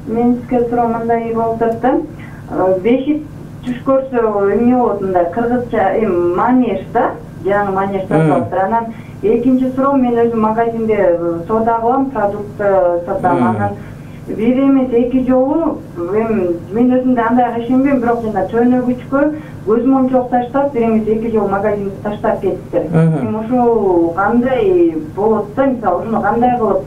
Men sizge suramандай болуп атты. Бешик түш көрсө эмне болот мындай кыргызча манеж да, жаңы манеж сатып. Анан экинчи суроо мен өзүм магазинде соода кылам, продукт сатам. Анан бир эмес эки жолу мен өзүм да андай ишенбейм, бирок жана төнөгүчкө көзүм ончолук таштап, бир эмес эки жолу магазинди таштап кетиптир. Мен ошол кандай болот да, мисалы ушуну кандай кылып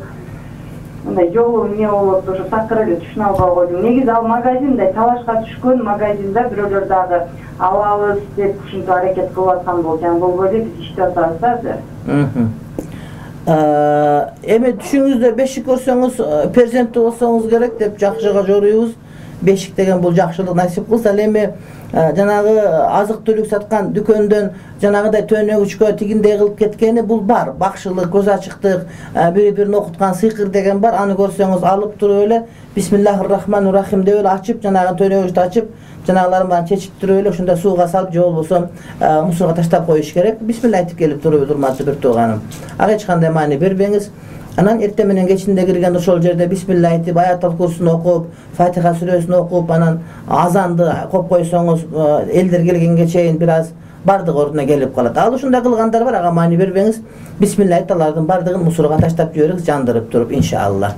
мындай жолу эмне болот, ошо такыр эле түшүнө албай койдум. Негизи ал магазинде талашка түшкөн магазинде бирөөлөр дагы алабыз деп ушинтип аракет кылып аткан болчу. Болбой эле биз иштеп атабыз да азыр. Эми түшүңүздө бешик көрсөңүз, перзенттүү болсоңуз керек деп жакшыга жоруйбуз. Бешик деген бул жакшылык насип кылса. Эми жанагы азык түлүк саткан дүкөндөн жанагыдай төнөгүчкө тигиндей кылып кеткени бул бар. Бакшылык, көз ачыктык, бири-бирин окуткан сыйкыр деген бар. Аны көрсөңүз алып туруп эле Бисмиллахир-рахманир-рахим деп эле ачып, жанагы төнөгүчтү ачып, жанагыларын баарын чечип туруп эле ошондо сууга салып, же болбосо мусорго таштап коюш керек. Бисмилла айтып келип туруп, урматтуу бир тууганым. Ага эч кандай маани бербеңиз. Анан эртең менен кечинде кирген ошол жерде бисмилла айтып, аятал курсун окуп, Фатиха сүрөсүн окуп, анан азанды коп койсоңуз, элдер келгенге чейин бир аз бардык ордуна келип калат. Ал ушундай кылгандар бар, ага маани бербеңиз. Бисмилла айтып, алардын бардыгын мусорго таштап жибериңиз, жандырып туруп, иншалла.